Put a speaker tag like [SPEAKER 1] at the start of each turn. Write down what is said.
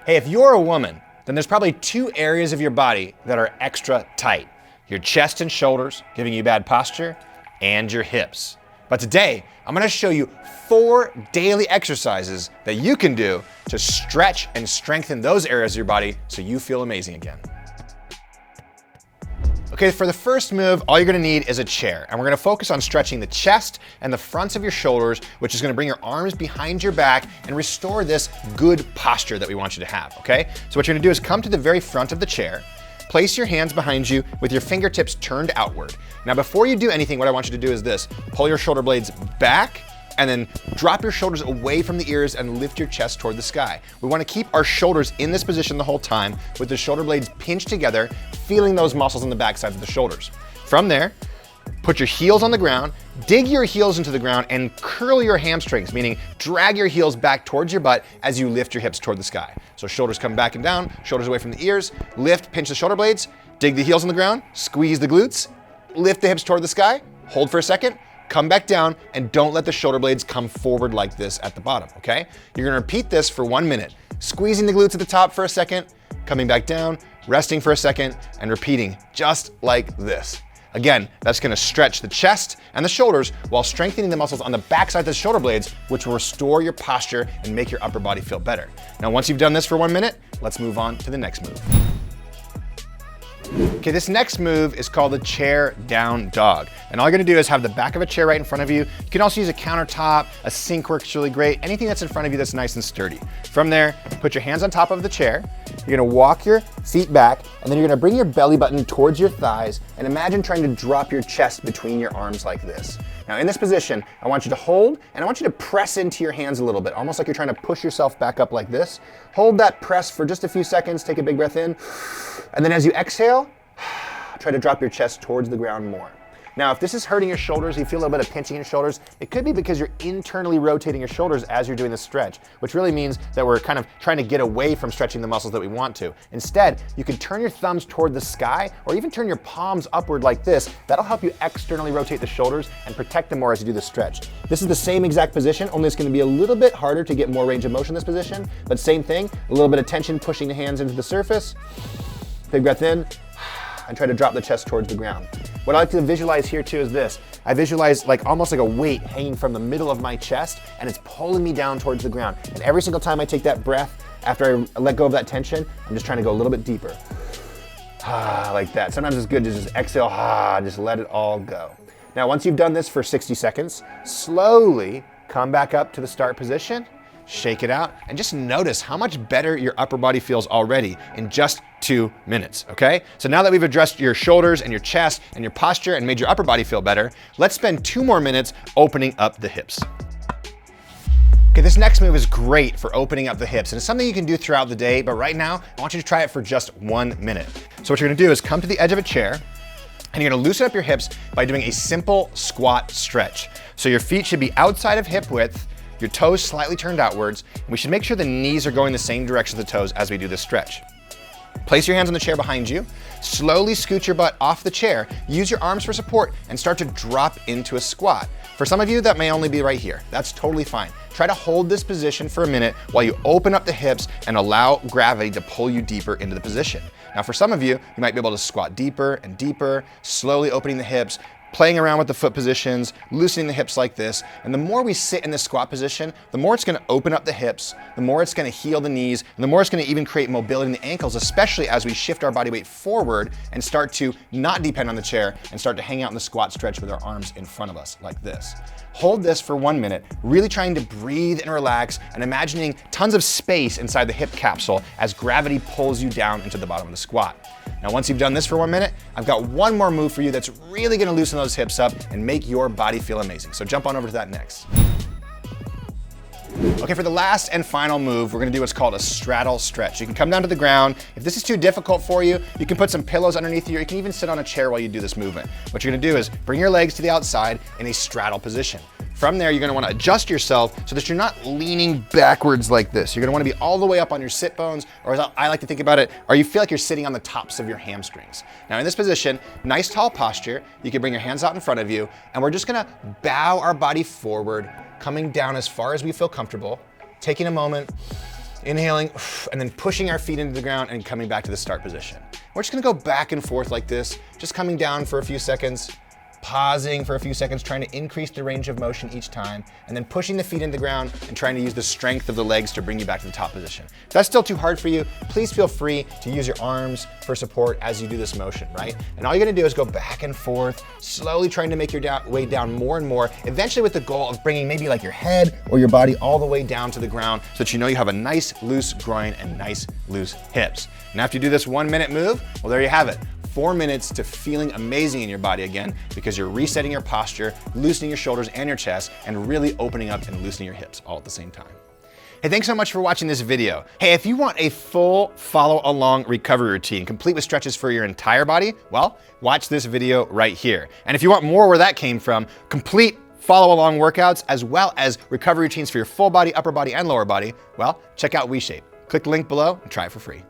[SPEAKER 1] Hey, if you're a woman, then there's probably two areas of your body that are extra tight. Your chest and shoulders, giving you bad posture, and your hips. But today, I'm gonna show you 4 daily exercises that you can do to stretch and strengthen those areas of your body so you feel amazing again. Okay, for the first move, all you're gonna need is a chair, and we're gonna focus on stretching the chest and the fronts of your shoulders, which is gonna bring your arms behind your back and restore this good posture that we want you to have, okay? So what you're gonna do is come to the very front of the chair, place your hands behind you with your fingertips turned outward. Now, before you do anything, what I want you to do is this: pull your shoulder blades back, and then drop your shoulders away from the ears and lift your chest toward the sky. We wanna keep our shoulders in this position the whole time with the shoulder blades pinched together, feeling those muscles on the back sides of the shoulders. From there, put your heels on the ground, dig your heels into the ground, and curl your hamstrings, meaning drag your heels back towards your butt as you lift your hips toward the sky. So shoulders come back and down, shoulders away from the ears, lift, pinch the shoulder blades, dig the heels on the ground, squeeze the glutes, lift the hips toward the sky, hold for a second, come back down, and don't let the shoulder blades come forward like this at the bottom, okay? You're gonna repeat this for 1 minute, squeezing the glutes at the top for a second, coming back down, resting for a second, and repeating just like this. Again, that's gonna stretch the chest and the shoulders while strengthening the muscles on the backside of the shoulder blades, which will restore your posture and make your upper body feel better. Now, once you've done this for 1 minute, let's move on to the next move. Okay, this next move is called the chair down dog. And all you're gonna do is have the back of a chair right in front of you. You can also use a countertop, a sink works really great, anything that's in front of you that's nice and sturdy. From there, put your hands on top of the chair. You're gonna walk your feet back, and then you're gonna bring your belly button towards your thighs, and imagine trying to drop your chest between your arms like this. Now in this position, I want you to hold, and I want you to press into your hands a little bit, almost like you're trying to push yourself back up like this. Hold that press for just a few seconds, take a big breath in, and then as you exhale, try to drop your chest towards the ground more. Now, if this is hurting your shoulders, you feel a little bit of pinching in your shoulders, it could be because you're internally rotating your shoulders as you're doing the stretch, which really means that we're kind of trying to get away from stretching the muscles that we want to. Instead, you can turn your thumbs toward the sky or even turn your palms upward like this. That'll help you externally rotate the shoulders and protect them more as you do the stretch. This is the same exact position, only it's gonna be a little bit harder to get more range of motion in this position, but same thing, a little bit of tension pushing the hands into the surface. Big breath in, and try to drop the chest towards the ground. What I like to visualize here too is this. I visualize almost like a weight hanging from the middle of my chest, and it's pulling me down towards the ground. And every single time I take that breath, after I let go of that tension, I'm just trying to go a little bit deeper. Like that. Sometimes it's good to just exhale, just let it all go. Now, once you've done this for 60 seconds, slowly come back up to the start position, shake it out, and just notice how much better your upper body feels already in just 2 minutes, okay? So now that we've addressed your shoulders and your chest and your posture and made your upper body feel better, let's spend 2 more minutes opening up the hips. Okay, this next move is great for opening up the hips, and it's something you can do throughout the day, but right now, I want you to try it for just 1 minute. So what you're gonna do is come to the edge of a chair, and you're gonna loosen up your hips by doing a simple squat stretch. So your feet should be outside of hip width, your toes slightly turned outwards, and we should make sure the knees are going the same direction as the toes as we do this stretch. Place your hands on the chair behind you, slowly scoot your butt off the chair, use your arms for support, and start to drop into a squat. For some of you, that may only be right here. That's totally fine. Try to hold this position for a minute while you open up the hips and allow gravity to pull you deeper into the position. Now for some of you, you might be able to squat deeper and deeper, slowly opening the hips, playing around with the foot positions, loosening the hips like this. And the more we sit in this squat position, the more it's gonna open up the hips, the more it's gonna heal the knees, and the more it's gonna even create mobility in the ankles, especially as we shift our body weight forward and start to not depend on the chair and start to hang out in the squat stretch with our arms in front of us like this. Hold this for 1 minute, really trying to breathe and relax and imagining tons of space inside the hip capsule as gravity pulls you down into the bottom of the squat. Now, once you've done this for 1 minute, I've got one more move for you that's really gonna loosen those hips up and make your body feel amazing. So jump on over to that next. Okay, for the last and final move, we're gonna do what's called a straddle stretch. You can come down to the ground. If this is too difficult for you, you can put some pillows underneath you, or you can even sit on a chair while you do this movement. What you're gonna do is bring your legs to the outside in a straddle position. From there, you're gonna wanna adjust yourself so that you're not leaning backwards like this. You're gonna wanna be all the way up on your sit bones, or as I like to think about it, or you feel like you're sitting on the tops of your hamstrings. Now in this position, nice tall posture, you can bring your hands out in front of you, and we're just gonna bow our body forward, coming down as far as we feel comfortable, taking a moment Inhaling, and then pushing our feet into the ground and coming back to the start position. We're just gonna go back and forth like this, just coming down for a few seconds, pausing for a few seconds, trying to increase the range of motion each time, and then pushing the feet into the ground and trying to use the strength of the legs to bring you back to the top position. If that's still too hard for you, please feel free to use your arms for support as you do this motion, right? And all you're gonna do is go back and forth, slowly trying to make your weight down more and more, eventually with the goal of bringing maybe like your head or your body all the way down to the ground so that you know you have a nice loose groin and nice loose hips. And after you do this 1 minute move, well, there you have it. 4 minutes to feeling amazing in your body again because you're resetting your posture, loosening your shoulders and your chest, and really opening up and loosening your hips all at the same time. Hey, thanks so much for watching this video. Hey, if you want a full follow-along recovery routine, complete with stretches for your entire body, well, watch this video right here. And if you want more where that came from, complete follow-along workouts as well as recovery routines for your full body, upper body, and lower body, well, check out WeShape. Click the link below and try it for free.